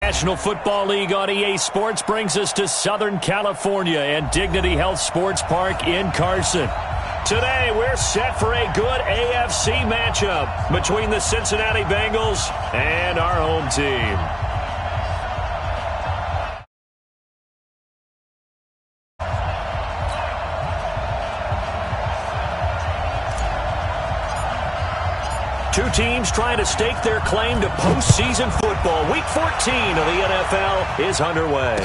National Football League on EA Sports brings us to Southern California and Dignity Health Sports Park in Carson. Today, we're set for a good AFC matchup between the Cincinnati Bengals and our home team. Two teams trying to stake their claim to postseason football. Week 14 of the NFL is underway.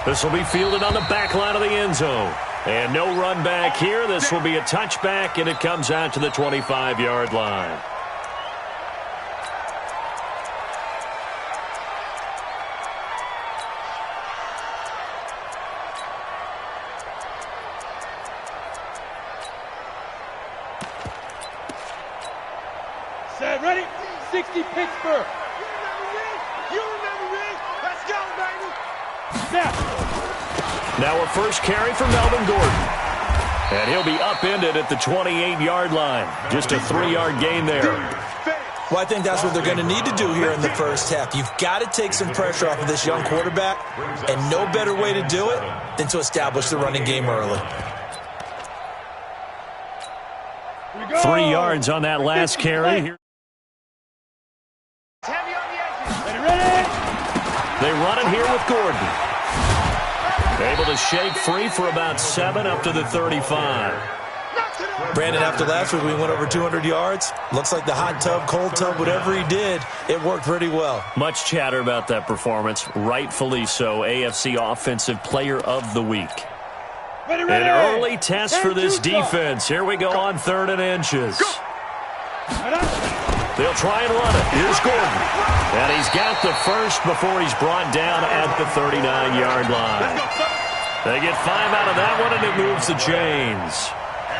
This will be fielded on the back line of the end zone. And no run back here. This will be a touchback, and it comes out to the 25-yard line. Set, ready? 60 Pittsburgh. You remember me. Let's go, baby. Snap. Now a first carry for Melvin Gordon. And he'll be upended at the 28-yard line. Just a 3-yard gain there. Well, I think that's what they're going to need to do here in the first half. You've got to take some pressure off of this young quarterback, and no better way to do it than to establish the running game early. 3 yards on that last carry. They run it here with Gordon. Able to shake free for about 7 up to the 35. Brandon, after last week we went over 200 yards. Looks like the hot tub, cold tub, whatever he did, it worked pretty well. Much chatter about that performance. Rightfully so. AFC Offensive Player of the Week. An early test for this defense. Here we go on 3rd and inches. They'll try and run it. Here's Gordon. And he's got the first before he's brought down at the 39-yard line. They get 5 out of that one, and it moves the chains.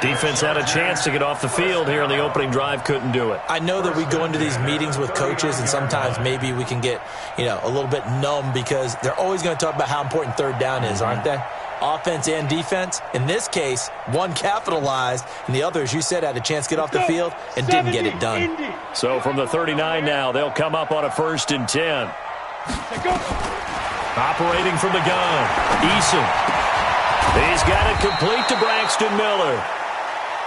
Defense had a chance to get off the field here in the opening drive, couldn't do it. I know that we go into these meetings with coaches, and sometimes maybe we can get, a little bit numb because they're always going to talk about how important 3rd down is, aren't they? Offense and defense. In this case, one capitalized, and the other, as you said, had a chance to get off the field and didn't get it done. So from the 39 now, they'll come up on a 1st and 10. Operating from the gun, Eason. He's got it complete to Braxton Miller.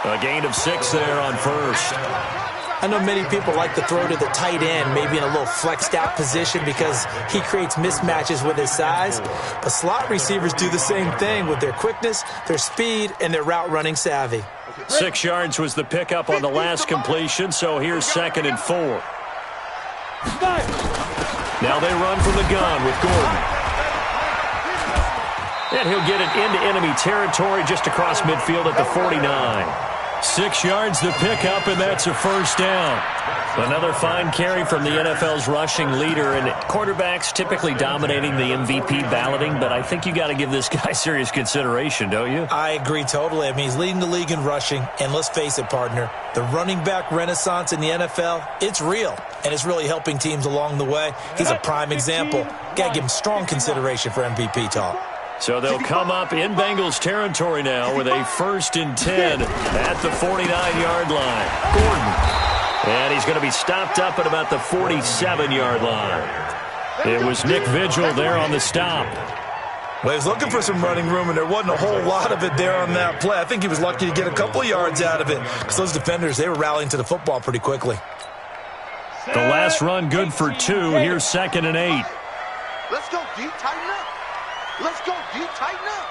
A gain of 6 there on 1st. I know many people like to throw to the tight end, maybe in a little flexed out position because he creates mismatches with his size. But slot receivers do the same thing with their quickness, their speed, and their route running savvy. 6 yards was the pickup on the last completion, so here's 2nd and 4. Now they run from the gun with Gordon. And he'll get it into enemy territory just across midfield at the 49. 6 yards the pickup, and that's a 1st down. Another fine carry from the NFL's rushing leader, and quarterbacks typically dominating the MVP balloting, but I think you got to give this guy serious consideration, don't you? I agree totally. I mean, he's leading the league in rushing, and let's face it, partner, the running back renaissance in the NFL, it's real, and it's really helping teams along the way. He's a prime example. Got to give him strong consideration for MVP talk. So they'll come up in Bengals territory now with a 1st and 10 at the 49-yard line. Gordon. And he's going to be stopped up at about the 47-yard line. It was Nick Vigil there on the stop. Well, he was looking for some running room, and there wasn't a whole lot of it there on that play. I think he was lucky to get a couple of yards out of it because those defenders, they were rallying to the football pretty quickly. The last run good for 2. Here's 2nd and 8. Let's go, D. Tighten up. Let's go, D. Tighten up.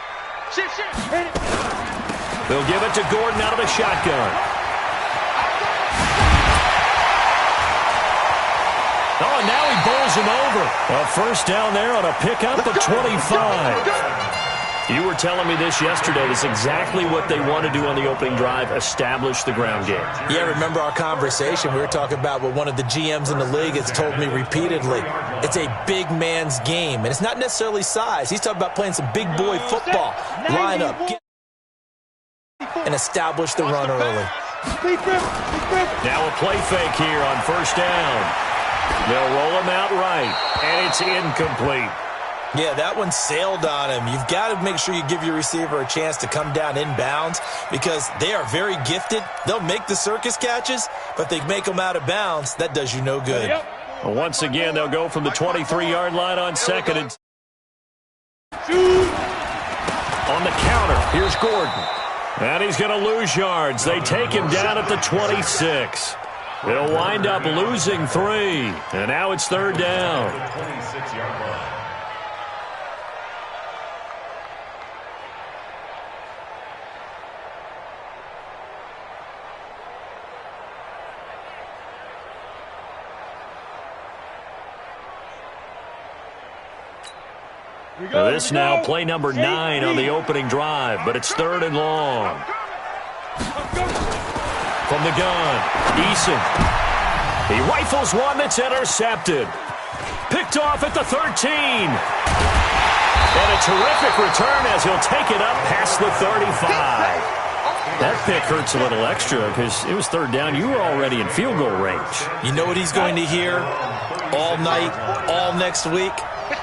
Shit. They'll give it to Gordon out of the shotgun. Oh, and now he bowls him over. A 1st down there on a pickup of 25. You were telling me this yesterday. That's exactly what they want to do on the opening drive, establish the ground game. Yeah, remember our conversation? We were talking about what one of the GMs in the league has told me repeatedly. It's a big man's game, and it's not necessarily size. He's talking about playing some big boy football. Line up, get and establish the run early. Now a play fake here on 1st down. They'll roll him out right, and it's incomplete. Yeah, that one sailed on him. You've got to make sure you give your receiver a chance to come down inbounds because they are very gifted. They'll make the circus catches, but they make them out of bounds. That does you no good. Once again, they'll go from the 23-yard line on second. And on the counter, here's Gordon. And he's going to lose yards. They take him down at the 26. They'll wind up losing 3. And now it's third down. This now play number 9 on the opening drive, but it's third and long. From the gun, Eason. He rifles one that's intercepted. Picked off at the 13. And a terrific return as he'll take it up past the 35. That pick hurts a little extra because it was third down. You were already in field goal range. You know what he's going to hear all night, all next week?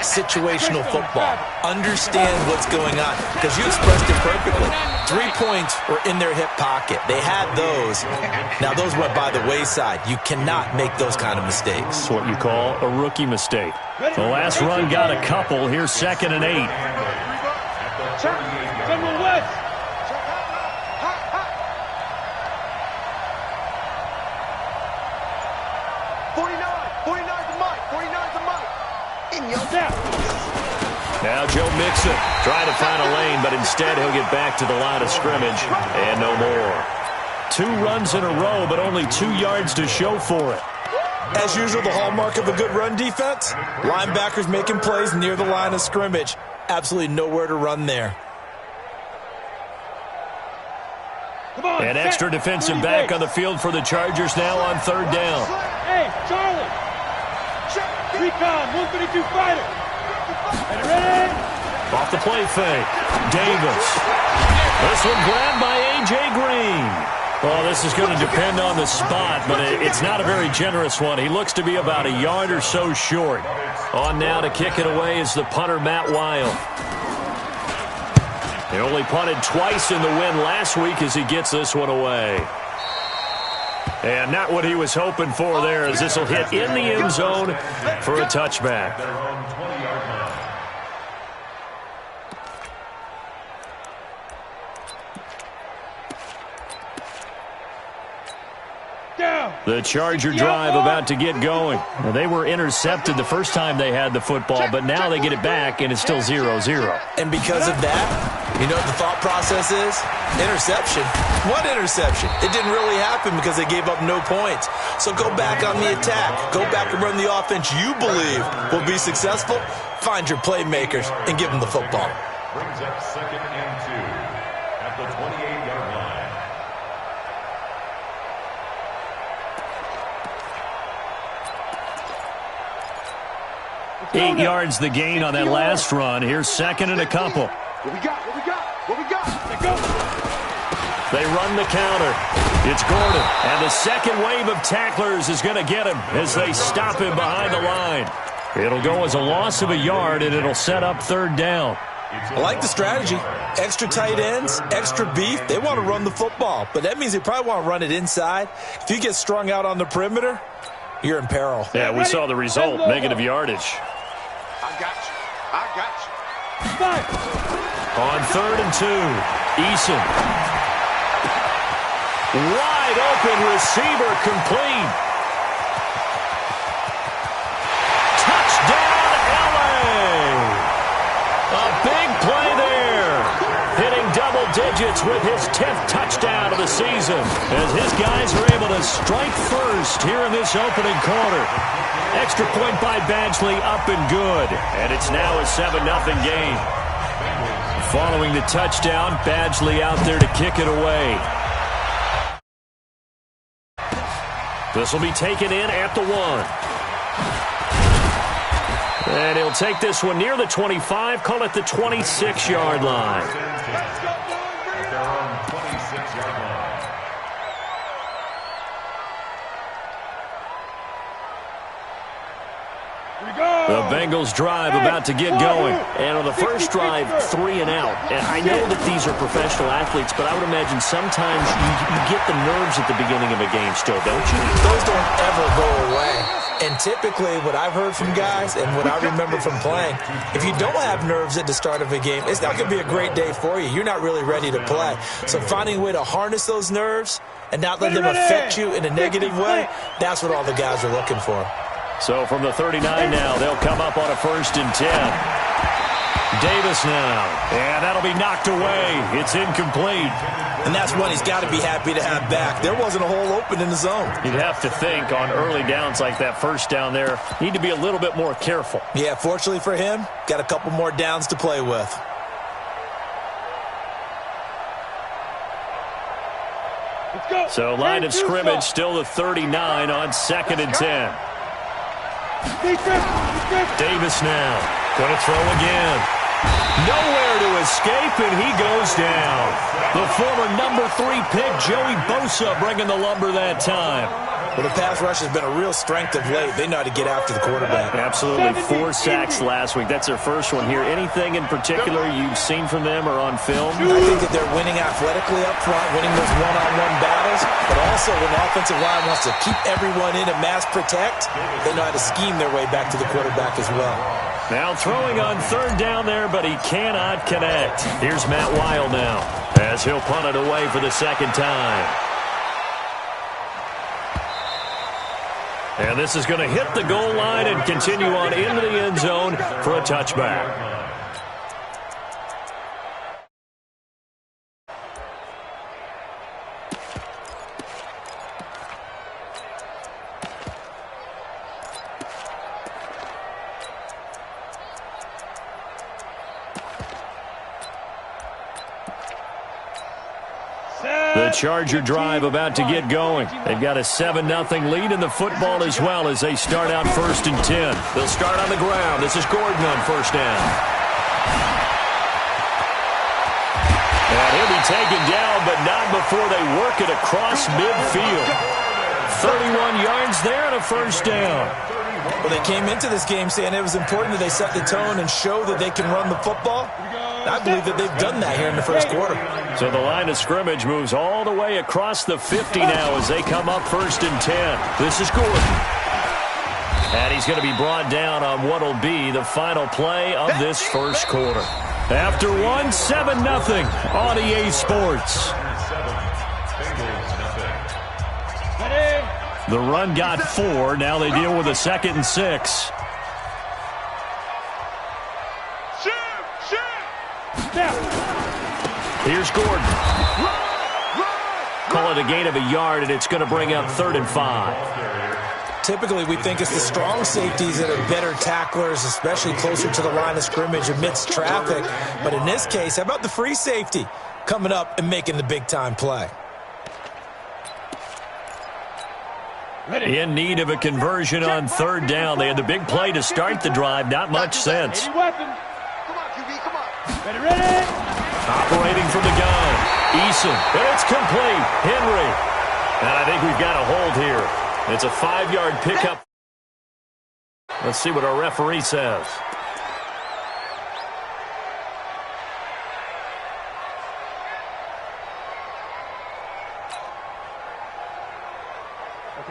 Situational football. Understand what's going on, because you expressed it perfectly. 3 points were in their hip pocket. They had those. Now those went by the wayside. You cannot make those kind of mistakes. It's what you call a rookie mistake. The last run got a couple. Here's 2nd and 8. Now Joe Mixon trying to find a lane, but instead he'll get back to the line of scrimmage and no more. 2 runs in a row, but only 2 yards to show for it. As usual, the hallmark of a good run defense, linebackers making plays near the line of scrimmage. Absolutely nowhere to run there. An extra defensive back on the field for the Chargers now on third down. Hey, Charlie. Recon, 152 fighter. Ready? Off the play fake. Davis. This one grabbed by A.J. Green. Well, this is going to depend on the spot, but it's not a very generous one. He looks to be about a yard or so short. On now to kick it away is the punter, Matt Wild. He only punted twice in the win last week as he gets this one away. And not what he was hoping for there, as this will hit in the end zone for a touchback. The Charger drive about to get going. Now, they were intercepted the first time they had the football, but now they get it back, and it's still 0-0. And because of that, you know what the thought process is? Interception. What interception? It didn't really happen because they gave up no points. So go back on the attack. Go back and run the offense you believe will be successful. Find your playmakers and give them the football. Brings up 2nd and 2 at the 28-yard line. 8 yards the gain on that last run. Here's 2nd and a couple. What we got? What we got? What we got? Let's go. They run the counter. It's Gordon. And the second wave of tacklers is going to get him as they stop him behind the line. It'll go as a loss of a yard, and it'll set up third down. I like the strategy. Extra tight ends, extra beef. They want to run the football, but that means they probably want to run it inside. If you get strung out on the perimeter, you're in peril. Yeah, we saw the result, negative yardage. I got you. I got you. On 3rd and 2, Eason. Wide open receiver, complete. Touchdown, LA! A big play there. Hitting double digits with his 10th touchdown of the season, as his guys are able to strike first here in this opening quarter. Extra point by Badgley, up and good. And it's now a 7-0 game. Following the touchdown, Badgley out there to kick it away. This will be taken in at the 1. And he'll take this one near the 25, call it the 26-yard line. The Bengals drive about to get going. And on the first drive, 3 and out. And I know that these are professional athletes, but I would imagine sometimes you get the nerves at the beginning of a game still, don't you? Those don't ever go away. And typically what I've heard from guys and what I remember from playing, if you don't have nerves at the start of a game, it's not going to be a great day for you. You're not really ready to play. So finding a way to harness those nerves and not let them affect you in a negative way, that's what all the guys are looking for. So from the 39 now, they'll come up on a 1st and 10. Davis now. And that'll be knocked away. It's incomplete. And that's one he's got to be happy to have back. There wasn't a hole open in the zone. You'd have to think on early downs like that first down there, need to be a little bit more careful. Yeah, fortunately for him, got a couple more downs to play with. So line of scrimmage still the 39 on 2nd and 10. Davis now. Going to throw again. Nowhere to escape, and he goes down. The former number 3 pick, Joey Bosa, bringing the lumber that time. Well, the pass rush has been a real strength of late. They know how to get after the quarterback. Absolutely. 4 sacks last week. That's their first one here. Anything in particular you've seen from them or on film? I think that they're winning athletically up front, winning those one-on-one battles, but also when the offensive line wants to keep everyone in and mass protect, they know how to scheme their way back to the quarterback as well. Now throwing on 3rd down there, but he cannot connect. Here's Matt Weil now as he'll punt it away for the 2nd time. And this is going to hit the goal line and continue on into the end zone for a touchback. The Charger drive about to get going. They've got a 7-0 lead in the football as well as they start out 1st and 10. They'll start on the ground. This is Gordon on 1st down. And he'll be taken down, but not before they work it across midfield. 31 yards there and a 1st down. Well, they came into this game saying it was important that they set the tone and show that they can run the football. I believe that they've done that here in the first quarter. So the line of scrimmage moves all the way across the 50 now as they come up 1st and 10. This is Gordon. And he's going to be brought down on what will be the final play of this first quarter. After one, 7-0 on EA Sports. The run got 4. Now they deal with a 2nd and 6. Here's Gordon. Call it a gain of a yard, and it's going to bring up 3rd and 5. Typically, we think it's the strong safeties that are better tacklers, especially closer to the line of scrimmage amidst traffic. But in this case, how about the free safety coming up and making the big-time play? In need of a conversion on 3rd down. They had the big play to start the drive. Not much sense. Come on, QB, come on. Ready. Operating from the gun. Eason. And it's complete. Henry. And I think we've got a hold here. It's a 5-yard pickup. Let's see what our referee says.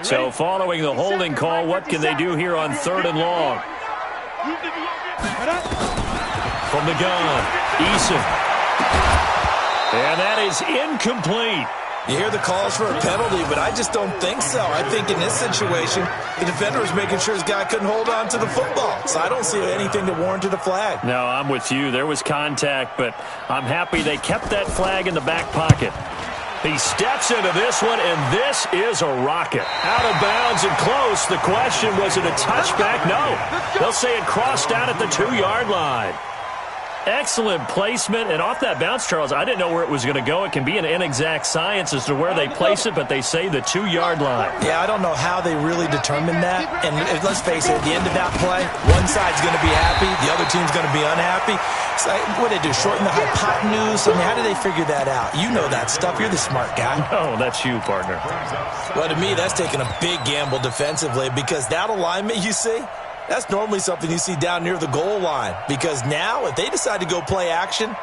So following the holding call, what can they do here on 3rd and long? From the gun, Eason. And that is incomplete. You hear the calls for a penalty, but I just don't think so. I think in this situation, the defender was making sure his guy couldn't hold on to the football. So I don't see anything that warranted a flag. No, I'm with you. There was contact, but I'm happy they kept that flag in the back pocket. He steps into this one, and this is a rocket. Out of bounds and close. The question, was it a touchback? No. They'll say it crossed out at the 2-yard line. Excellent placement, and off that bounce, Charles, I didn't know where it was going to go. It can be an inexact science as to where they place it, but they say the 2-yard line. Yeah, I don't know how they really determined that. And let's face it, at the end of that play, one side's going to be happy, the other team's going to be unhappy. So what do they do, shorten the hypotenuse? I mean, how do they figure that out? You know that stuff. You're the smart guy. Oh, that's you, partner. Well, to me, that's taking a big gamble defensively because that alignment you see, That's normally something you see down near the goal line, because now if they decide to go play action,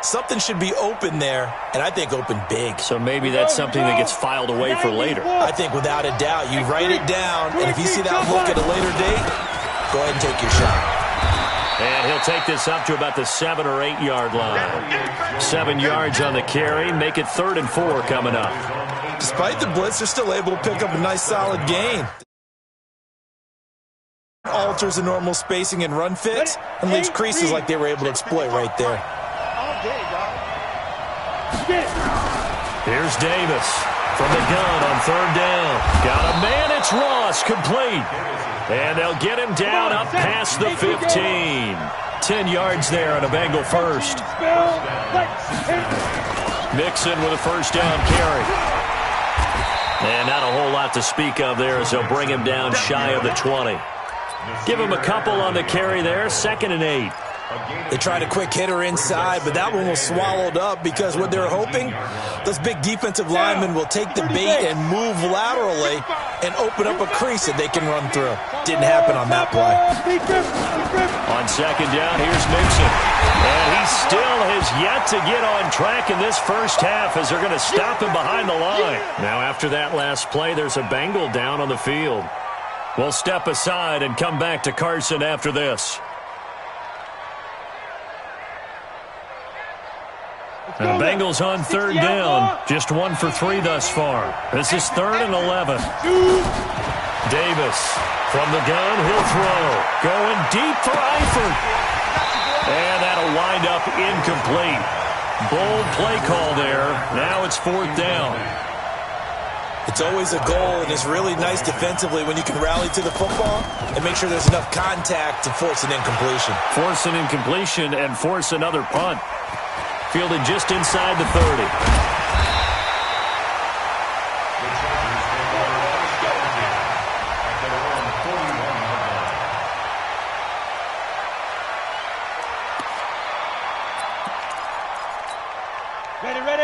something should be open there, and I think open big. So maybe that's something that gets filed away for later. I think without a doubt, you write it down, and if you see that look at a later date, go ahead and take your shot. And he'll take this up to about the 7 or 8 yard line. 7 yards on the carry, make it 3rd and 4 coming up. Despite the blitz, they're still able to pick up a nice solid gain. Alters the normal spacing and run fits and leaves creases like they were able to exploit right there. Here's Davis from the gun on 3rd down. Got a man, it's Ross, complete. And they'll get him down up past the 15. 10 yards there on a Bengal first. Mixon with a 1st down carry. And not a whole lot to speak of there as they'll bring him down shy of the 20. Give him a couple on the carry there, 2nd and 8. They tried a quick hitter inside, but that one was swallowed up because what they're hoping, those big defensive linemen will take the bait and move laterally and open up a crease that they can run through. Didn't happen on that play. On 2nd down, here's Mixon. And he still has yet to get on track in this first half as they're going to stop him behind the line. Now after that last play, there's a Bengal down on the field. We'll step aside and come back to Carson after this. The Bengals on 3rd down. Just 1 for 3 thus far. This is 3rd and 11. Davis from the gun. He'll throw. Going deep for Eifert. And that'll wind up incomplete. Bold play call there. Now it's 4th down. It's always a goal, and it's really nice defensively when you can rally to the football and make sure there's enough contact to force an incompletion. Force an incompletion and force another punt. Fielded just inside the 30.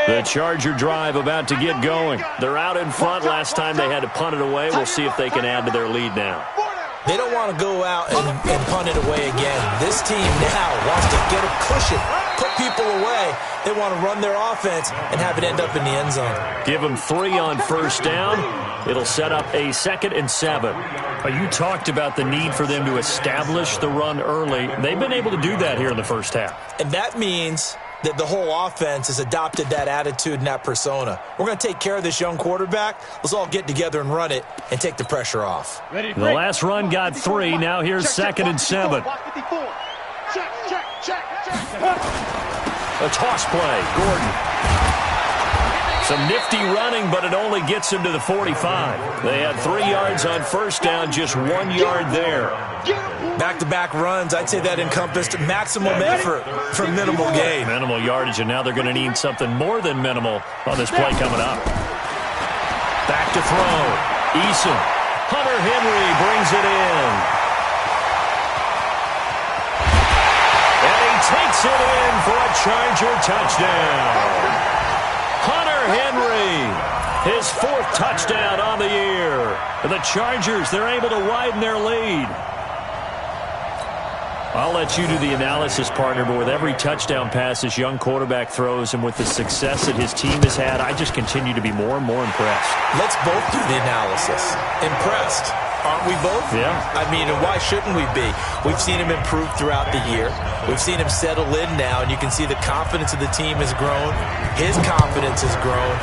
The Charger drive about to get going. They're out in front. Last time they had to punt it away. We'll see if they can add to their lead now. They don't want to go out and punt it away again. This team now wants to get a cushion, put people away. They want to run their offense and have it end up in the end zone. Give them 3 on 1st down. It'll set up a 2nd and 7. You talked about the need for them to establish the run early. They've been able to do that here in the first half. And that means that the whole offense has adopted that attitude and that persona. We're going to take care of this young quarterback. Let's all get together and run it and take the pressure off. The last run got 3. Now here's 2nd and 7. A toss play. Gordon. Some nifty running, but it only gets him to the 45. They had 3 yards on 1st down, just 1 yard there. Back-to-back runs, I'd say that encompassed maximum effort for minimal gain. Minimal yardage, and now they're going to need something more than minimal on this play coming up. Back to throw. Eason. Hunter Henry brings it in. And he takes it in for a Charger touchdown. Hunter Henry, his 4th touchdown on the year. The Chargers, they're able to widen their lead. I'll let you do the analysis, partner, but with every touchdown pass this young quarterback throws and with the success that his team has had, I just continue to be more and more impressed. Let's both do the analysis. Impressed. Aren't we both? Yeah. I mean, and why shouldn't we be? We've seen him improve throughout the year. We've seen him settle in now, and you can see the confidence of the team has grown. His confidence has grown.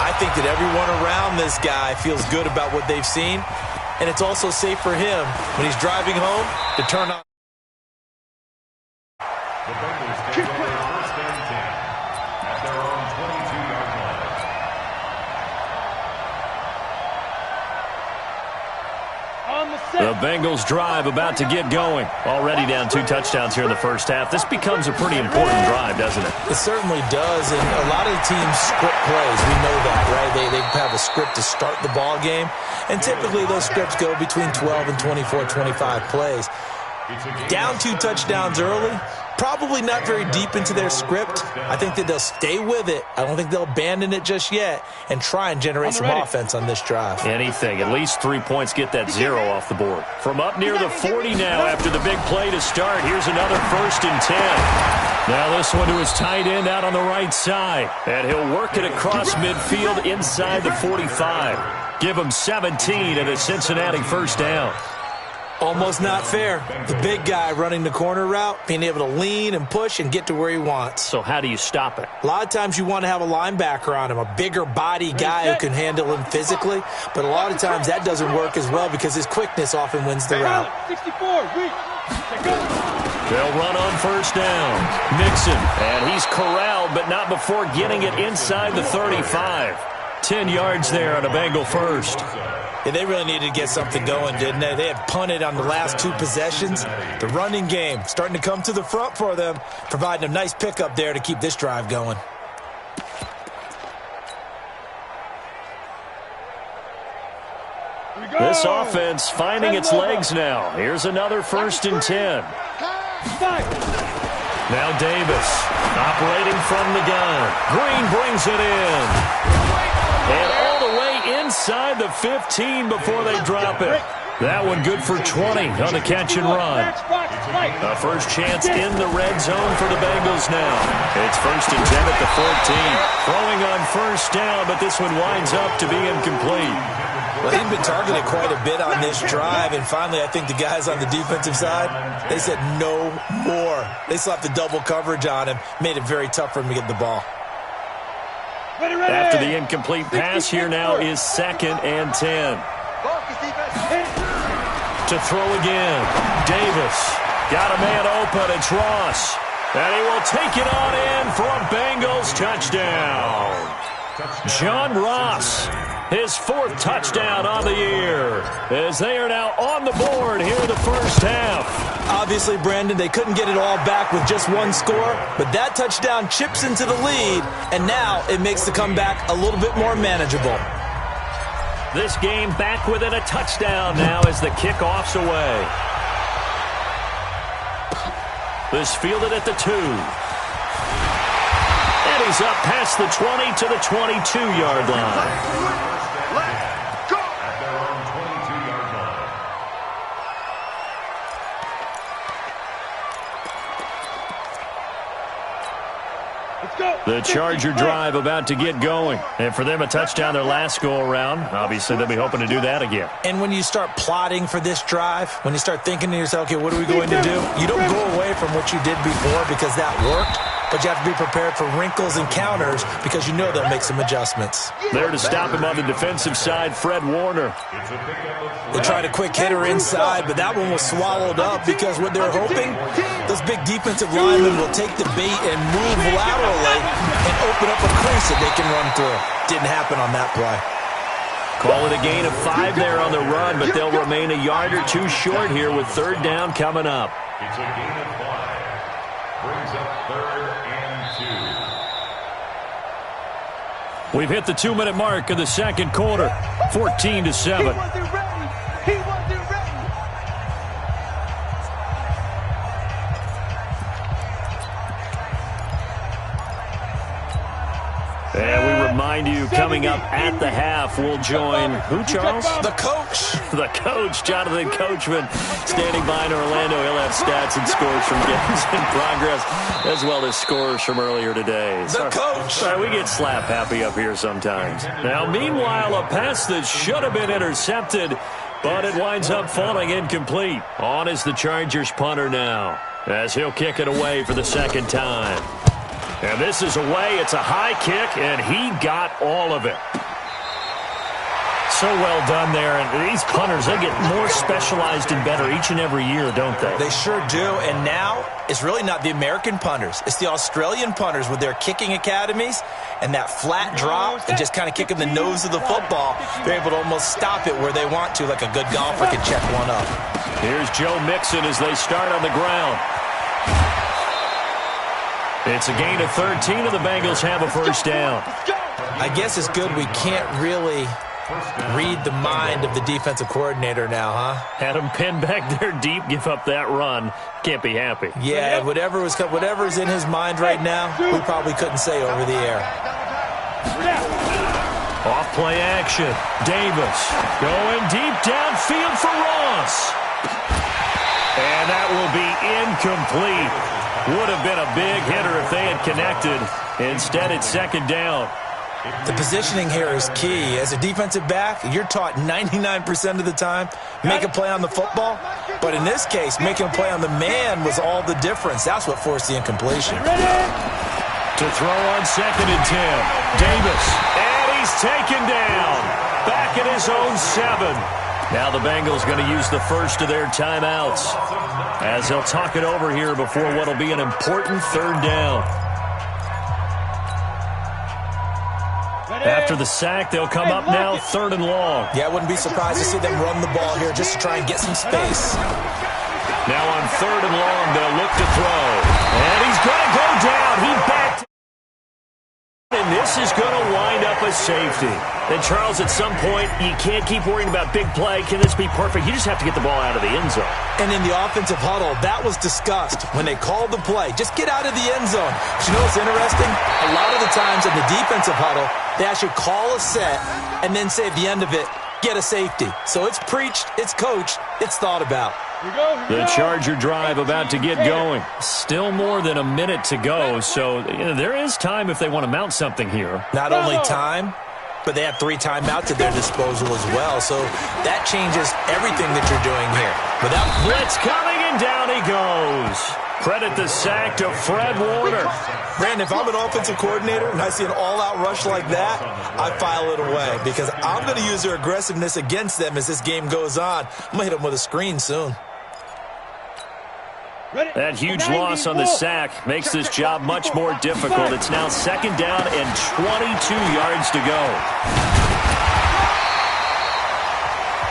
I think that everyone around this guy feels good about what they've seen, and it's also safe for him when he's driving home to turn on. The Bengals take over 1st and 10 at their own 22-yard line. The Bengals drive about to get going. Already down 2 touchdowns here in the first half. This becomes a pretty important drive, doesn't it? It certainly does, and a lot of the teams script plays. We know that, right? They have a script to start the ball game, and typically those scripts go between 12 and 24, 25 plays. Down 2 touchdowns early, probably not very deep into their script. I think that they'll stay with it. I don't think they'll abandon it just yet and try and generate some offense on this drive. Anything. At least 3 points, get that 0 off the board. From up near the 40 now after the big play to start. Here's another 1st and 10. Now this one to his tight end out on the right side. And he'll work it across midfield inside the 45. Give him 17 and a Cincinnati 1st down. Almost not fair. The big guy running the corner route, being able to lean and push and get to where he wants. So how do you stop it? A lot of times you want to have a linebacker on him, a bigger body guy who can handle him physically. But a lot of times that doesn't work as well because his quickness often wins the route. 64, reach. They'll run on 1st down. Mixon, and he's corralled, but not before getting it inside the 35. 10 yards there on a Bengal 1st. Yeah, they really needed to get something going, didn't they? They had punted on the last 2 possessions. The running game starting to come to the front for them, providing a nice pickup there to keep this drive going. This offense finding its legs now. Here's another 1st and 10. Now Davis operating from the gun. Green brings it in. And all the way inside the 15 before they drop it. That one good for 20 on the catch and run. A first chance in the red zone for the Bengals now. It's 1st and 10 at the 14. Throwing on 1st down, but this one winds up to be incomplete. Well, he'd been targeted quite a bit on this drive, and finally I think the guys on the defensive side, they said no more. They slapped the double coverage on him, made it very tough for him to get the ball. After the incomplete pass, here now is 2nd and 10. To throw again. Davis got a man open. It's Ross. And he will take it on in for a Bengals touchdown. John Ross, his 4th touchdown on the year, as they are now on the board here in the 1st half. Obviously, Brandon, they couldn't get it all back with just 1 score, but that touchdown chips into the lead, and now it makes the comeback a little bit more manageable. This game back within a touchdown now as the kickoff's away. This fielded at the 2. And he's up past the 20 to the 22-yard line. The Charger drive about to get going. And for them, a touchdown their last go-around. Obviously, they'll be hoping to do that again. And when you start plotting for this drive, when you start thinking to yourself, okay, what are we going to do? You don't go away from what you did before because that worked, but you have to be prepared for wrinkles and counters because you know they'll make some adjustments. There to stop him on the defensive side, Fred Warner. They tried a quick hitter inside, but that one was swallowed up because what they're hoping, those big defensive linemen will take the bait and move laterally and open up a crease that they can run through. Didn't happen on that play. Call it a gain of 5 there on the run, but they'll remain a yard or 2 short here with 3rd down coming up. It's a gain of 5. Brings up 3rd and 2. We've hit the 2-minute mark of the 2nd quarter. 14-7. And we remind you, coming up at the half, we'll join who, Charles? The coach. The coach, Jonathan Coachman, standing by in Orlando. He'll have stats and scores from games in progress, as well as scores from earlier today. The coach. Sorry, we get slap happy up here sometimes. Now, meanwhile, a pass that should have been intercepted, but it winds up falling incomplete. On is the Chargers punter now, as he'll kick it away for the 2nd time. And this is away. It's a high kick, and he got all of it. So well done there. And these punters, they get more specialized and better each and every year, don't they? They sure do. And now it's really not the American punters. It's the Australian punters with their kicking academies and that flat drop and just kind of kicking the nose of the football. They're able to almost stop it where they want to, like a good golfer can check one up. Here's Joe Mixon as they start on the ground. It's a gain of 13, and the Bengals have a 1st down. I guess it's good we can't really Read the mind of the defensive coordinator now, huh? Had him pinned back there deep, give up that run. Can't be happy. Yeah, whatever's in his mind right now, we probably couldn't say over the air. Off play action. Davis going deep downfield for Ross. And that will be incomplete. Would have been a big hitter if they had connected. Instead, it's second down. The positioning here is key. As a defensive back, you're taught 99% of the time, make a play on the football. But in this case, making a play on the man was all the difference. That's what forced the incompletion. To throw on 2nd and 10. Davis. And he's taken down. Back at his own 7. Now the Bengals going to use the first of their timeouts as they'll talk it over here before what will be an important 3rd down. After the sack, they'll come up now 3rd and long. Yeah, I wouldn't be surprised to see them run the ball here just to try and get some space. Now on 3rd and long, they'll look to throw. And he's going to go down. He backed. And this is going to wind up a safety. And, Charles, at some point, you can't keep worrying about big play. Can this be perfect? You just have to get the ball out of the end zone. And in the offensive huddle, that was discussed when they called the play. Just get out of the end zone. But you know what's interesting? A lot of the times in the defensive huddle, they actually call a set and then say at the end of it, get a safety. So it's preached, it's coached, it's thought about. The Charger drive about to get going. Still more than a minute to go, so there is time if they want to mount something here. Not only time, but they have 3 timeouts at their disposal as well, so that changes everything that you're doing here. Without blitz coming, and down he goes. Credit the sack to Fred Warner. Brandon, if I'm an offensive coordinator and I see an all-out rush like that, I file it away because I'm going to use their aggressiveness against them as this game goes on. I'm going to hit them with a screen soon. That huge loss on the sack makes this job much more difficult. It's now 2nd down and 22 yards to go.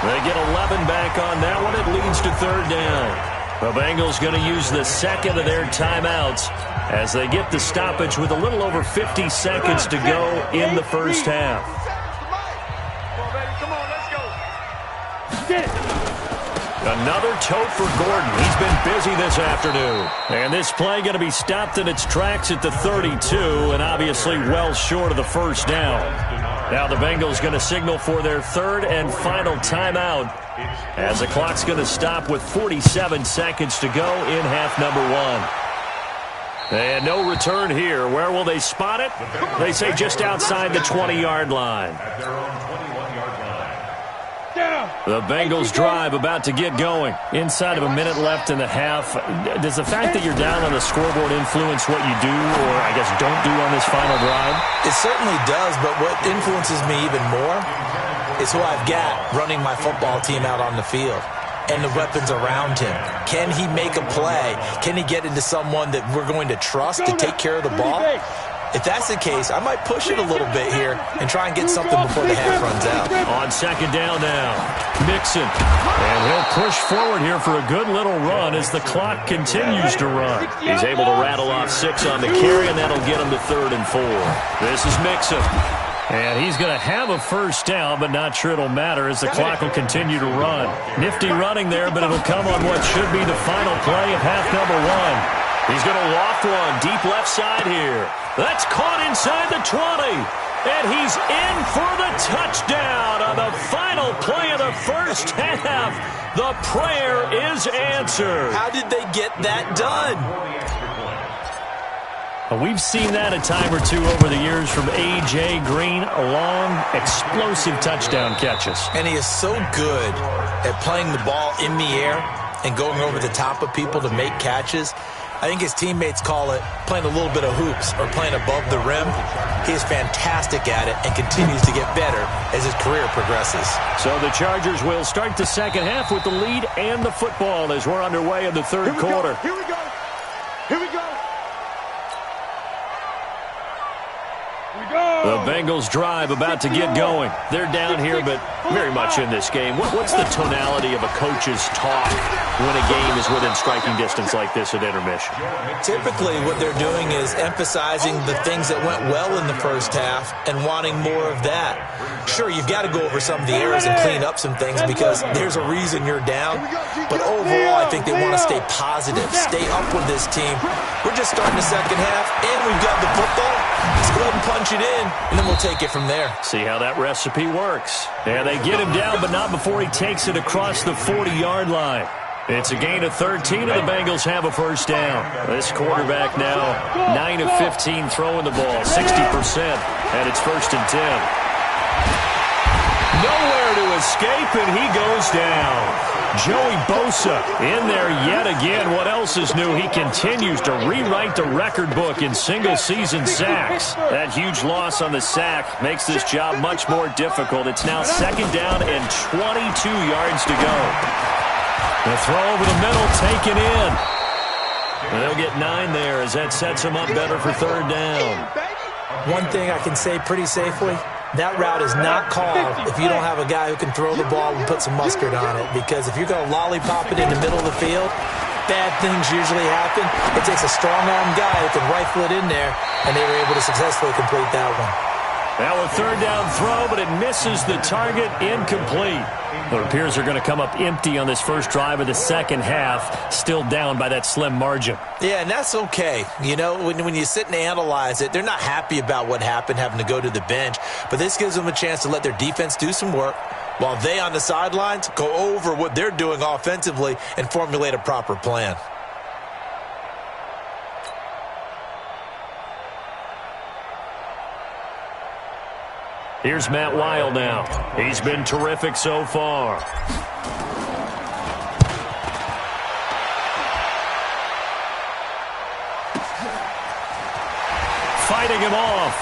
They get 11 back on that one. It leads to 3rd down. The Bengals going to use the 2nd of their timeouts as they get the stoppage with a little over 50 seconds to go in the first half. Come on, let's go. Get it. Another tote for Gordon. He's been busy this afternoon. And this play going to be stopped in its tracks at the 32, and obviously well short of the first down. Now the Bengals going to signal for their 3rd and final timeout as the clock's going to stop with 47 seconds to go in half number 1. And no return here. Where will they spot it? They say just outside the 20-yard line. The Bengals drive about to get going. Inside of a minute left in the half. Does the fact that you're down on the scoreboard influence what you do or, I guess, don't do on this final drive? It certainly does, but what influences me even more is who I've got running my football team out on the field and the weapons around him. Can he make a play? Can he get into someone that we're going to trust to take care of the ball? If that's the case, I might push it a little bit here and try and get something before the half runs out. On 2nd down now, Mixon. And he'll push forward here for a good little run as the clock continues to run. He's able to rattle off 6 on the carry, and that'll get him to 3rd and 4. This is Mixon. And he's going to have a first down, but not sure it'll matter as the clock will continue to run. Nifty running there, but it'll come on what should be the final play of half number 1. He's going to loft one deep left side here. That's caught inside the 20. And he's in for the touchdown on the final play of the first half. The prayer is answered. How did they get that done? We've seen that a time or two over the years from A.J. Green, long, explosive touchdown catches. And he is so good at playing the ball in the air and going over the top of people to make catches. I think his teammates call it playing a little bit of hoops or playing above the rim. He is fantastic at it and continues to get better as his career progresses. So the Chargers will start the second half with the lead and the football as we're underway in the third quarter. Here we go. Here we go. The Bengals drive about to get going. They're down here, but very much in this game. What's the tonality of a coach's talk when a game is within striking distance like this at intermission? Typically, what they're doing is emphasizing the things that went well in the first half and wanting more of that. Sure, you've got to go over some of the errors and clean up some things because there's a reason you're down. But overall, I think they want to stay positive, stay up with this team. We're just starting the second half, and we've got the football. Let's go ahead and punch it in, and then we'll take it from there. See how that recipe works. Yeah, they get him down, but not before he takes it across the 40-yard line. It's a gain of 13, and the Bengals have a first down. This quarterback now 9 of 15 throwing the ball, 60%, and it's 1st and 10. Nowhere to escape, and he goes down. Joey Bosa in there yet again. What else is new? He continues to rewrite the record book in single-season sacks. That huge loss on the sack makes this job much more difficult. It's now 2nd down and 22 yards to go. The throw over the middle, taken in. And they'll get 9 there as that sets them up better for 3rd down. One thing I can say pretty safely, that route is not called if you don't have a guy who can throw the ball and put some mustard on it. Because if you're going to lollipop it in the middle of the field, bad things usually happen. It takes a strong-arm guy who can rifle it in there, and they were able to successfully complete that one. Now a 3rd down throw, but it misses the target, incomplete. It appears they're going to come up empty on this first drive of the second half, still down by that slim margin. Yeah, and that's okay. You know, when you sit and analyze it, they're not happy about what happened, having to go to the bench. But this gives them a chance to let their defense do some work while they on the sidelines go over what they're doing offensively and formulate a proper plan. Here's Matt Weil now. He's been terrific so far. Fighting him off.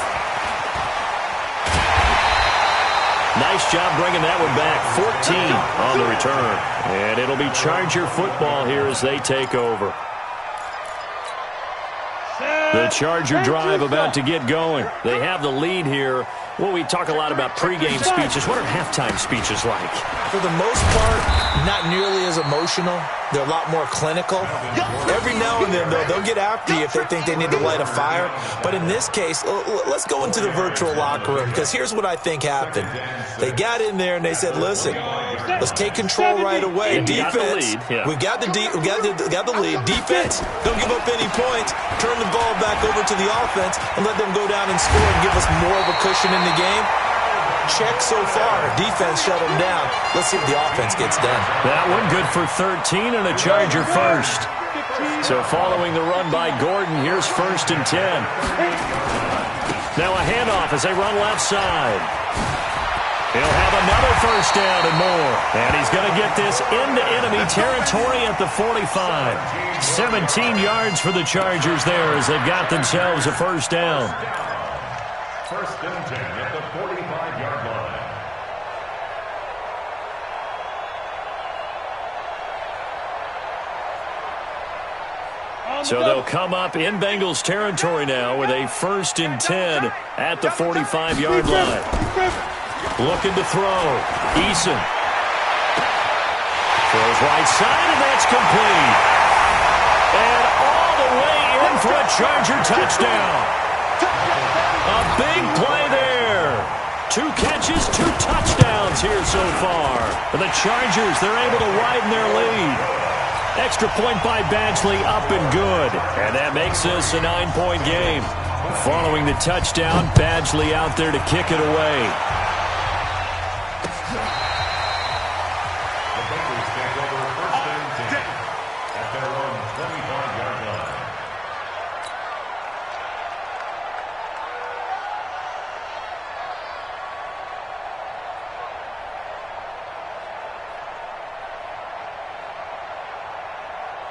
Nice job bringing that one back. 14 on the return. And it'll be Charger football here as they take over. The Charger drive about to get going. They have the lead here. Well, we talk a lot about pregame speeches. What are halftime speeches like? For the most part, not nearly as emotional. They're a lot more clinical. Every now and then, though, they'll get after you if they think they need to light a fire. But in this case, let's go into the virtual locker room, because here's what I think happened. They got in there and they said, listen, let's take control right away. Defense, we got the lead. Defense, don't give up any points. Turn the ball back over to the offense and let them go down and score and give us more of a cushion in the game. Check so far. Defense shut them down. Let's see if the offense gets done. That one good for 13 and a Charger first. So following the run by Gordon, here's 1st and 10. Now a handoff as they run left side. He'll have another first down and more. And he's going to get this into enemy territory at the 45. 17 yards for the Chargers there as they've got themselves a first down. 1st and 10 at the 45-yard line. So they'll come up in Bengals territory now with a 1st and 10 at the 45-yard line. Looking to throw. Eason. Throws right side, and that's complete. And all the way in for a Charger touchdown. A big play there. 2 catches, 2 touchdowns here so far. For the Chargers, they're able to widen their lead. Extra point by Badgley, up and good. And that makes this a 9-point game. Following the touchdown, Badgley out there to kick it away. The Bengals take over 1st and 10 at their own 25-yard line.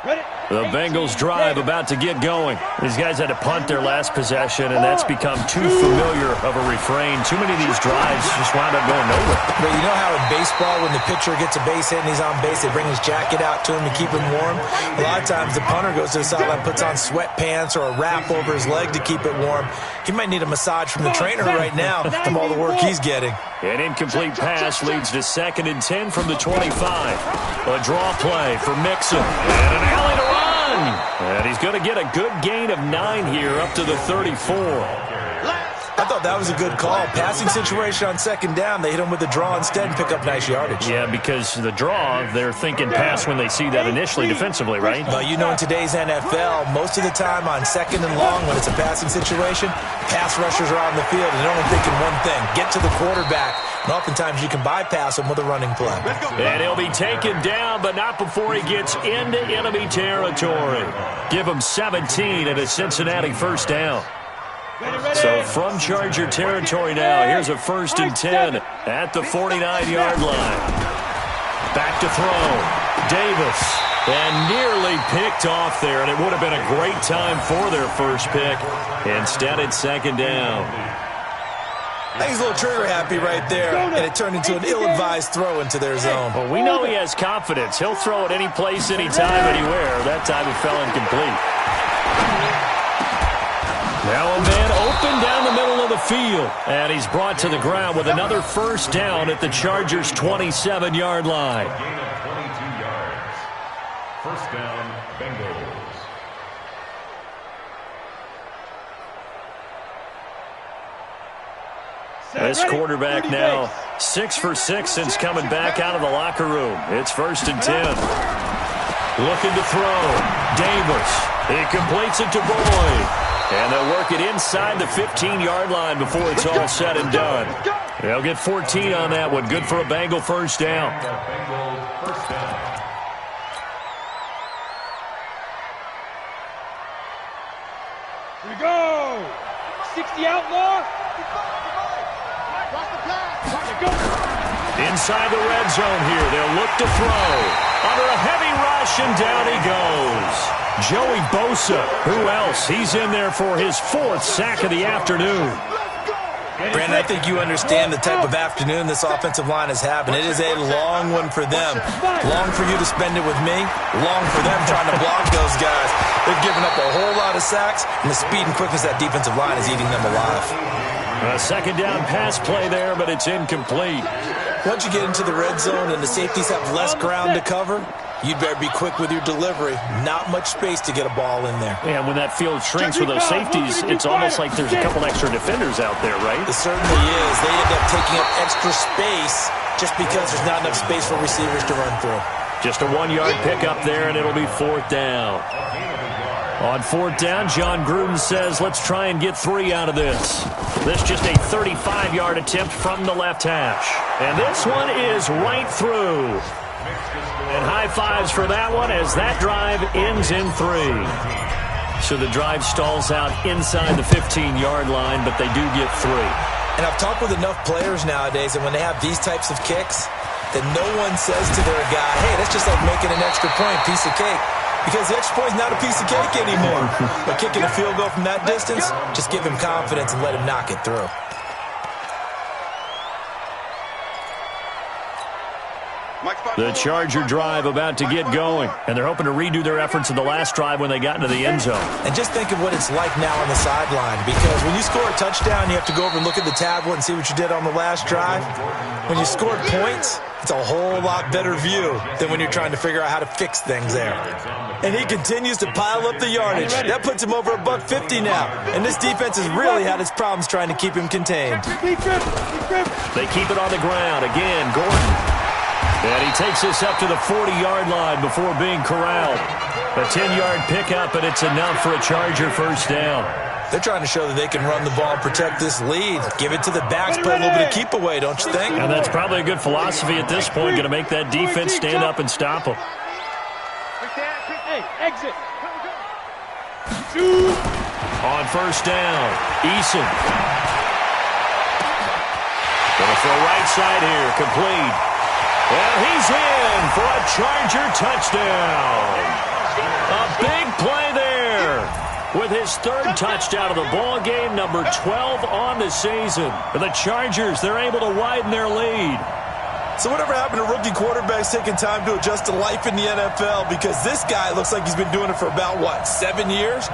Ready? The Bengals drive about to get going. These guys had to punt their last possession, and that's become too familiar of a refrain. Too many of these drives just wound up going nowhere. But you know how in baseball, when the pitcher gets a base hit and he's on base, they bring his jacket out to him to keep him warm? A lot of times the punter goes to the sideline, puts on sweatpants or a wrap over his leg to keep it warm. He might need a massage from the trainer right now from all the work he's getting. An incomplete pass leads to 2nd and 10 from the 25. A draw play for Mixon. And an alley to run. And he's going to get a good gain of 9 here up to the 34. I thought that was a good call. Passing situation on 2nd down. They hit him with a draw instead and pick up nice yardage. Yeah, because the draw, they're thinking pass when they see that initially defensively, right? Well, you know, in today's NFL, most of the time on 2nd and long, when it's a passing situation, pass rushers are on the field and they're only thinking one thing, get to the quarterback. And oftentimes you can bypass him with a running play. And he'll be taken down, but not before he gets into enemy territory. Give him 17 and a Cincinnati first down. So from Charger territory now, here's a 1st and 10 at the 49-yard line. Back to throw. Davis. And nearly picked off there, and it would have been a great time for their first pick. Instead, it's 2nd down. I think he's a little trigger happy right there, and it turned into an ill-advised throw into their zone. Well, we know he has confidence. He'll throw it any place, anytime, anywhere. That time it fell incomplete. Now a man open down the middle of the field, and he's brought to the ground with another first down at the Chargers' 27-yard line. Gain of 22 yards. First down, Bengals. This quarterback now 6 for 6 since coming back out of the locker room. It's 1st and 10. Looking to throw. Davis. He completes it to Boyd. And they'll work it inside the 15-yard line before it's all said and done. They'll get 14 on that one. Good for a Bengal first down. Here we go. 60 outlaw. Inside the red zone here. They'll look to throw. Under a heavy rush, and down he goes. Joey Bosa. Who else? He's in there for his 4th sack of the afternoon. Brandon, I think you understand the type of afternoon this offensive line is having. It is a long one for them. Long for you to spend it with me. Long for them trying to block those guys. They've given up a whole lot of sacks, and the speed and quickness of that defensive line is eating them alive. A 2nd down pass play there, but it's incomplete. Once you get into the red zone and the safeties have less ground to cover, you'd better be quick with your delivery. Not much space to get a ball in there. Yeah, when that field shrinks with those safeties, it's almost like there's a couple extra defenders out there, right? It certainly is. They end up taking up extra space just because there's not enough space for receivers to run through. Just a 1-yard pickup there, and it'll be 4th down. On 4th down, John Gruden says, let's try and get 3 out of this. This just a 35-yard attempt from the left hash. And this one is right through. And high fives for that one as that drive ends in 3. So the drive stalls out inside the 15-yard line, but they do get 3. And I've talked with enough players nowadays, and when they have these types of kicks, that no one says to their guy, hey, that's just like making an extra point, piece of cake. Because the extra point is not a piece of cake anymore. But kicking a field goal from that distance, just give him confidence and let him knock it through. The Charger drive about to get going, and they're hoping to redo their efforts in the last drive when they got into the end zone. And just think of what it's like now on the sideline, because when you score a touchdown, you have to go over and look at the tablet and see what you did on the last drive. When you scored points, it's a whole lot better view than when you're trying to figure out how to fix things there. And he continues to pile up the yardage. That puts him over $150 now. And this defense has really had its problems trying to keep him contained. They keep it on the ground. Again, Gordon. And he takes this up to the 40-yard line before being corralled. A 10-yard pickup, and it's enough for a Charger first down. They're trying to show that they can run the ball and protect this lead. Give it to the backs, play a little bit of keep away, don't you think? And that's probably a good philosophy at this point, going to make that defense stand up and stop them. Hey, exit. On first down, Eason. Going for a right side here, complete. Well, he's in for a Charger touchdown. A big play there with his third touchdown of the ball game, number 12 on the season. For the Chargers, they're able to widen their lead. So whatever happened to rookie quarterbacks taking time to adjust to life in the NFL? Because this guy looks like he's been doing it for about, 7 years?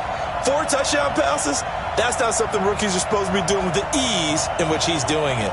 4 touchdown passes? That's not something rookies are supposed to be doing with the ease in which he's doing it.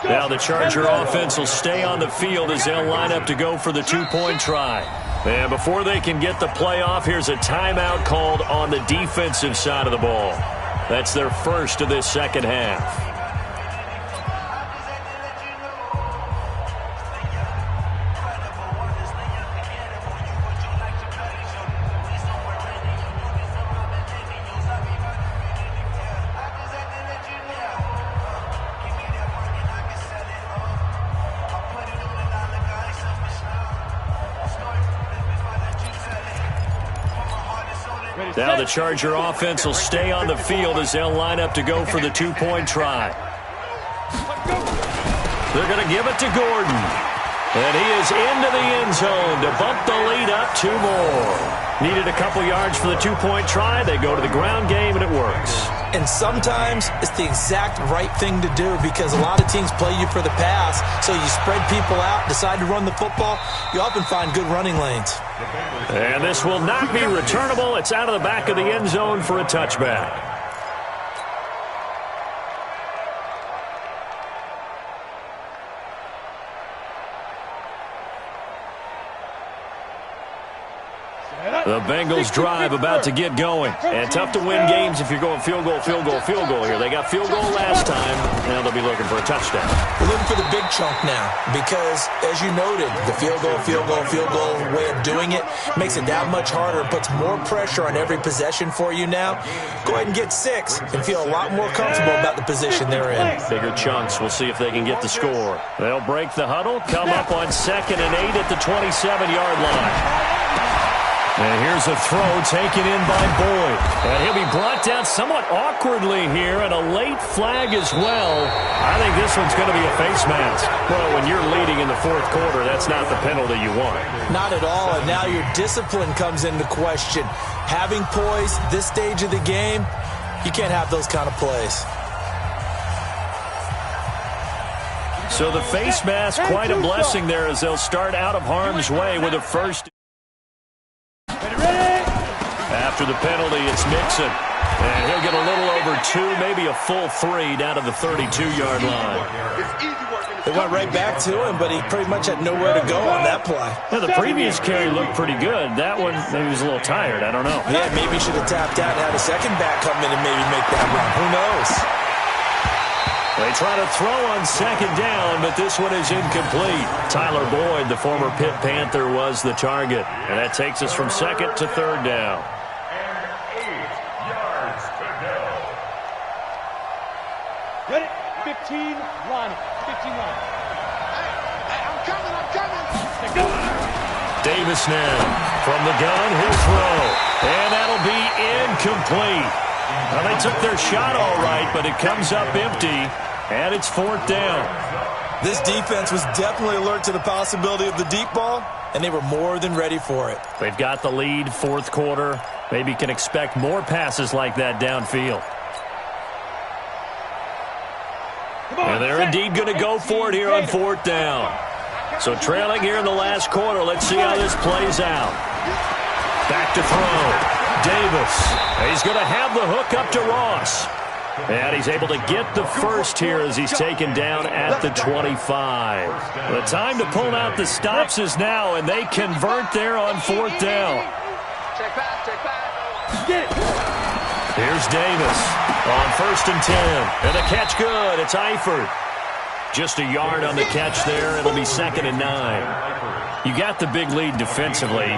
Now the Charger offense will stay on the field as they'll line up to go for the 2-point try. And before they can get the play off, here's a timeout called on the defensive side of the ball. That's their first of this second half. Now the Charger offense will stay on the field as they'll line up to go for the 2-point try. They're going to give it to Gordon. And he is into the end zone to bump the lead up 2 more. Needed a couple yards for the 2-point try. They go to the ground game, and it works. And sometimes it's the exact right thing to do because a lot of teams play you for the pass. So you spread people out, decide to run the football. You often find good running lanes. And this will not be returnable. It's out of the back of the end zone for a touchback. The Bengals drive about to get going. And tough to win games if you're going field goal, field goal, field goal here. They got field goal last time. Now they'll be looking for a touchdown. We're looking for the big chunk now because, as you noted, the field goal way of doing it makes it that much harder and puts more pressure on every possession for you now. Go ahead and get 6 and feel a lot more comfortable about the position they're in. Bigger chunks. We'll see if they can get the score. They'll break the huddle, come up on 2nd and 8 at the 27-yard line. And here's a throw taken in by Boyd. And he'll be brought down somewhat awkwardly here, and a late flag as well. I think this one's going to be a face mask. Well, when you're leading in the 4th quarter, that's not the penalty you want. Not at all, and now your discipline comes into question. Having poise this stage of the game, you can't have those kind of plays. So the face mask, quite a blessing there as they'll start out of harm's way with a first. After the penalty, it's Mixon. And he'll get a little over 2, maybe a full 3 down to the 32-yard line. They went right back to him, but he pretty much had nowhere to go on that play. Yeah, the previous carry looked pretty good. That one, maybe he was a little tired. I don't know. Yeah, maybe he should have tapped out and had a second back come in and maybe make that run. Who knows? They try to throw on 2nd down, but this one is incomplete. Tyler Boyd, the former Pitt Panther, was the target. And that takes us from 2nd to 3rd down. And 8 yards to go. Ready? 15, line it. 15 line. Hey, I'm coming. Let's go. Davis now from the gun, he'll throw. And that'll be incomplete. Well, they took their shot all right, but it comes up empty, and it's 4th down. This defense was definitely alert to the possibility of the deep ball, and they were more than ready for it. They've got the lead, 4th quarter. Maybe can expect more passes like that downfield. And they're indeed going to go for it here on 4th down. So trailing here in the last quarter, let's see how this plays out. Back to throw. Davis. He's going to have the hook up to Ross. And he's able to get the first here as he's taken down at the 25. The time to pull out the stops is now, and they convert there on 4th down. Check back. Here's Davis on 1st and 10. And the catch good. It's Eifert. Just a yard on the catch there. It'll be 2nd and 9. You got the big lead defensively.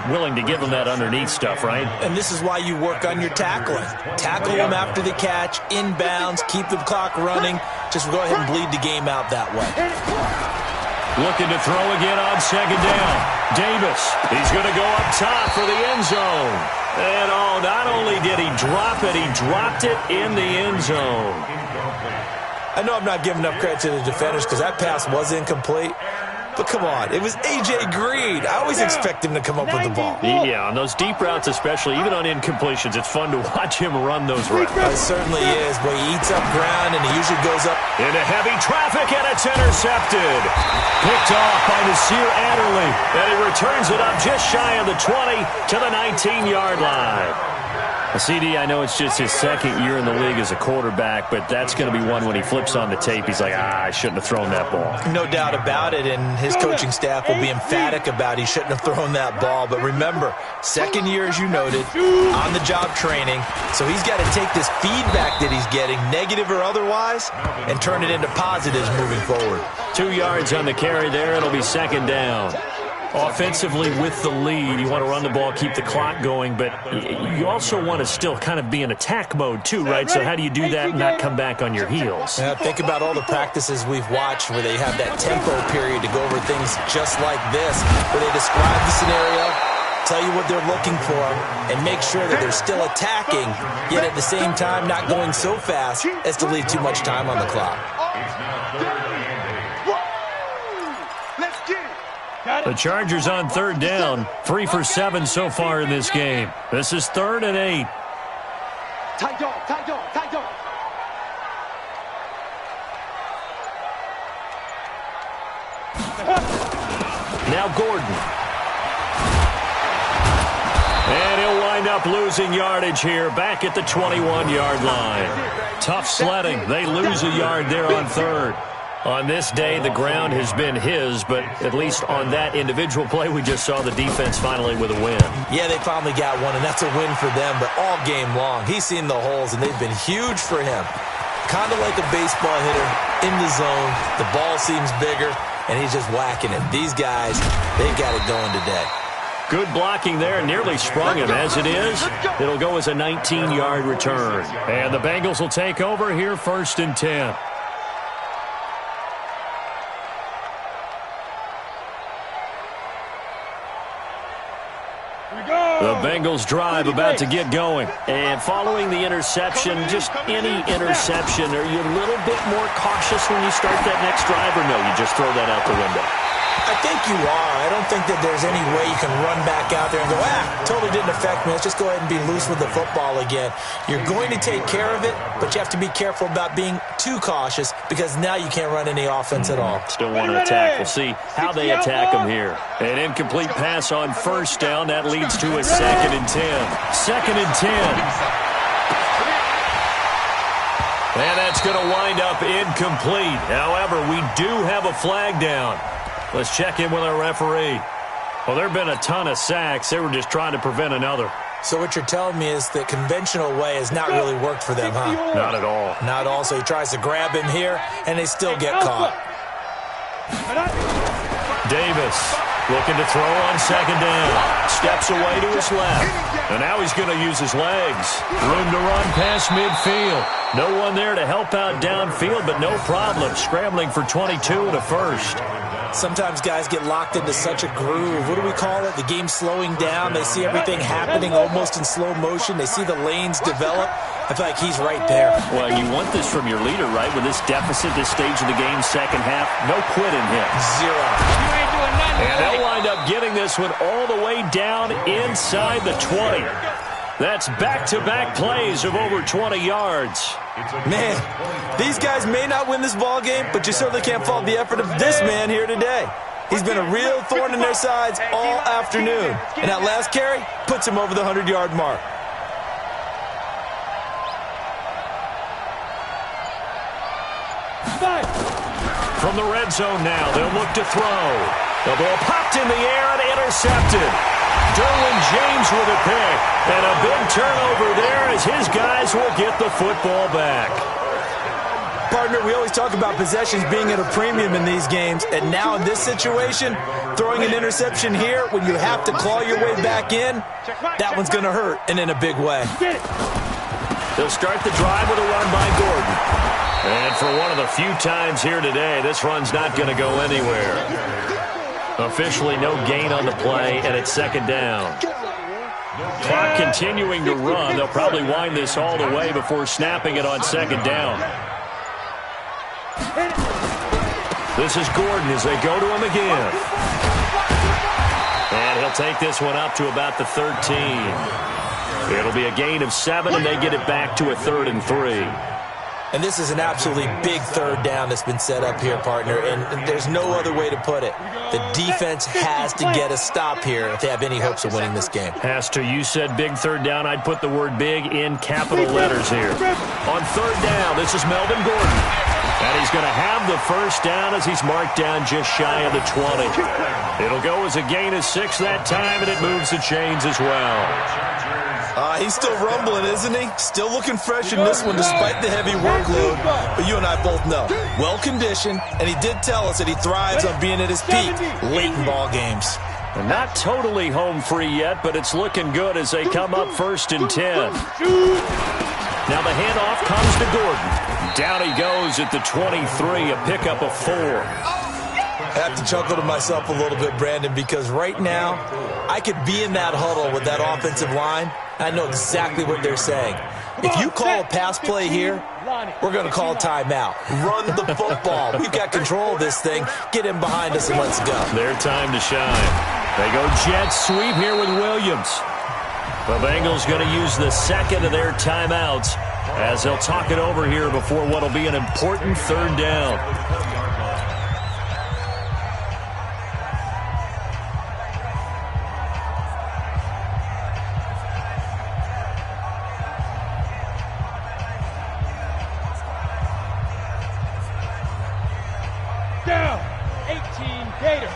willing to give him that underneath stuff, right? And this is why you work on your tackling. Tackle him after the catch, inbounds, keep the clock running. Just go ahead and bleed the game out that way. Looking to throw again on second down. Davis, he's going to go up top for the end zone. And not only did he drop it, he dropped it in the end zone. I know I'm not giving enough credit to the defenders because that pass was incomplete. But come on, it was A.J. Green. I always expect him to come up with the ball. Yeah, on those deep routes especially, even on incompletions, it's fun to watch him run those routes. It certainly is, but he eats up ground and he usually goes up. Into heavy traffic, and it's intercepted. Picked off by Nasir Adderley, and he returns it up just shy of the 20 to the 19-yard line. CD, I know it's just his second year in the league as a quarterback, but that's going to be one when he flips on the tape. He's like, I shouldn't have thrown that ball. No doubt about it, and his coaching staff will be emphatic about he shouldn't have thrown that ball. But remember, second year, as you noted, on-the-job training, so he's got to take this feedback that he's getting, negative or otherwise, and turn it into positives moving forward. 2 yards on the carry there. It'll be second down. Offensively with the lead, you want to run the ball, keep the clock going, but you also want to still kind of be in attack mode too, right? So how do you do that and not come back on your heels? Yeah, think about all the practices we've watched where they have that tempo period to go over things just like this, where they describe the scenario, tell you what they're looking for, and make sure that they're still attacking, yet at the same time not going so fast as to leave too much time on the clock. The Chargers on third down, 3 for 7 so far in this game. This is 3rd and 8. Tight dog, tight dog, tight dog. Now Gordon. And he'll wind up losing yardage here, back at the 21-yard line. Tough sledding. They lose a yard there on third. On this day, the ground has been his, but at least on that individual play, we just saw the defense finally with a win. Yeah, they finally got one, and that's a win for them, but all game long, he's seen the holes, and they've been huge for him. Kind of like a baseball hitter in the zone. The ball seems bigger, and he's just whacking it. These guys, they've got it going today. Good blocking there, nearly sprung him. As it is, it'll go as a 19-yard return. And the Bengals will take over here, 1st and 10. The Bengals drive about to get going. And following the interception, just any interception, are you a little bit more cautious when you start that next drive, or no, you just throw that out the window? I think you are. I don't think that there's any way you can run back out there and go, totally didn't affect me. Let's just go ahead and be loose with the football again. You're going to take care of it, but you have to be careful about being too cautious because now you can't run any offense at all. Still want to attack. We'll see how they attack them here. An incomplete pass on 1st down. That leads to a 2nd and 10. 2nd and 10. And that's going to wind up incomplete. However, we do have a flag down. Let's check in with our referee. Well, there have been a ton of sacks. They were just trying to prevent another. So what you're telling me is the conventional way has not really worked for them, huh? Not at all. Not at all. So he tries to grab him here, and they still get caught. Davis looking to throw on 2nd down. Steps away to his left. And now he's going to use his legs. Room to run past midfield. No one there to help out downfield, but no problem. Scrambling for 22 to 1st. Sometimes guys get locked into such a groove. What do we call it? The game's slowing down. They see everything happening almost in slow motion. They see the lanes develop. I feel like he's right there. Well, you want this from your leader, right? With this deficit, this stage of the game, second half, no quitting him. 0. You ain't doing nothing. And they'll wind up getting this one all the way down inside the 20. That's back-to-back plays of over 20 yards. Man, these guys may not win this ball game, but you certainly can't fault the effort of this man here today. He's been a real thorn in their sides all afternoon. And that last carry puts him over the 100-yard mark. From the red zone now, they'll look to throw. The ball popped in the air and intercepted. Derwin James with a pick. And a big turnover there as his guys will get the football back. partner, we always talk about possessions being at a premium in these games, and now in this situation, throwing an interception here when you have to claw your way back in, that one's going to hurt, and in a big way. They'll start the drive with a run by Gordon. And for one of the few times here today, this run's not going to go anywhere. Officially no gain on the play, and it's second down. Clock continuing to run. They'll probably wind this all the way before snapping it on second down. This is Gordon as they go to him again. And he'll take this one up to about the 13. It'll be a gain of 7, and they get it back to a 3rd and 3. And this is an absolutely big third down that's been set up here, partner, and there's no other way to put it. The defense has to get a stop here if they have any hopes of winning this game. Has to. You said big third down. I'd put the word big in capital letters here. On third down, this is Melvin Gordon. And he's going to have the first down as he's marked down just shy of the 20. It'll go as a gain of 6 that time, and it moves the chains as well. He's still rumbling, isn't he? Still looking fresh in this one despite the heavy workload. But you and I both know, well-conditioned, and he did tell us that he thrives on being at his peak late in ball games. And not totally home free yet, but it's looking good as they come up 1st and 10. Now the handoff comes to Gordon. Down he goes at the 23, a pickup of 4. I have to chuckle to myself a little bit, Brandon, because right now I could be in that huddle with that offensive line. I know exactly what they're saying. If you call a pass play here, we're going to call a timeout. Run the football. We've got control of this thing. Get him behind us and let's go. Their time to shine. They go jet sweep here with Williams. The Bengals going to use the second of their timeouts as they'll talk it over here before what will be an important third down. Down. 18 Gator.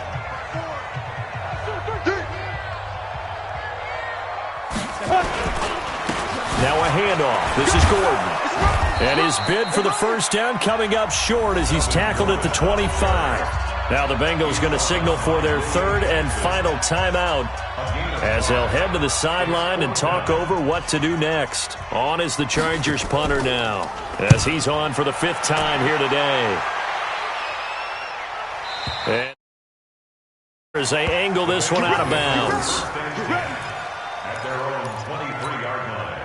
Now a handoff. This is Gordon. And his bid for the first down coming up short as he's tackled at the 25. Now the Bengals going to signal for their 3rd and final timeout as they'll head to the sideline and talk over what to do next. On is the Chargers punter now as he's on for the 5th time here today. And as they angle this one out of bounds. At their own 23-yard line.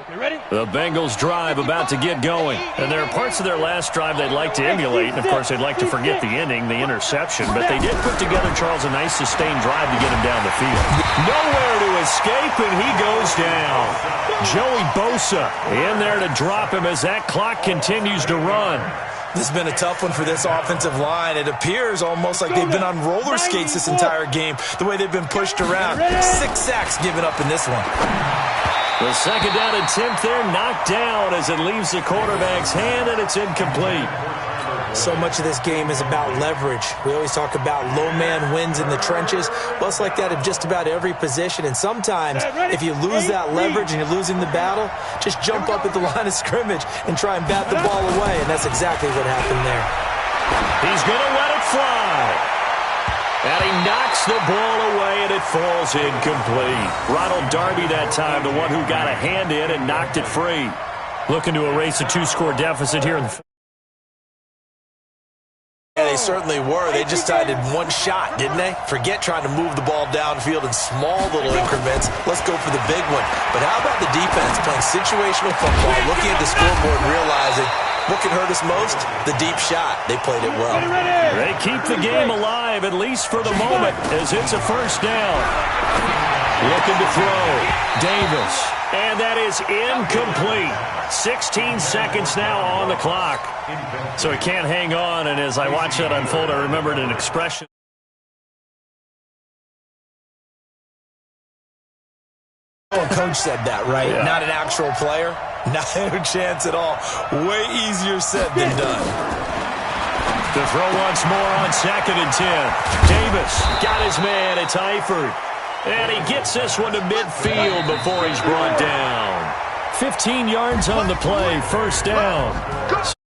Okay, ready? The Bengals drive about to get going. And there are parts of their last drive they'd like to emulate. And, of course, they'd like to forget the ending, the interception. But they did put together, Charles, a nice sustained drive to get him down the field. Nowhere to escape, and he goes down. Joey Bosa in there to drop him as that clock continues to run. This has been a tough one for this offensive line. It appears almost like they've been on roller skates this entire game, the way they've been pushed around. 6 sacks given up in this one. The second down attempt there knocked down as it leaves the quarterback's hand, and it's incomplete. So much of this game is about leverage. We always talk about low man wins in the trenches. Well, it's like that in just about every position. And sometimes, if you lose that leverage and you're losing the battle, just jump up at the line of scrimmage and try and bat the ball away. And that's exactly what happened there. He's going to let it fly. And he knocks the ball away, and it falls incomplete. Ronald Darby that time, the one who got a hand in and knocked it free. Looking to erase a 2-score deficit here in the Yeah, they certainly were. They just decided one shot, didn't they? Forget trying to move the ball downfield in small little increments. Let's go for the big one. But how about the defense playing situational football, looking at the scoreboard and realizing what can hurt us most? The deep shot. They played it well. They keep the game alive, at least for the moment, as it's a first down. Looking to throw. Davis. And that is incomplete. 16 seconds now on the clock. So he can't hang on, and as I watch that unfold, I remembered an expression. Oh, coach said that, right? Yeah. Not an actual player? Not a chance at all. Way easier said than done. To throw once more on 2nd and 10. Davis got his man. It's Eifert. And he gets this one to midfield before he's brought down. 15 yards on the play, first down.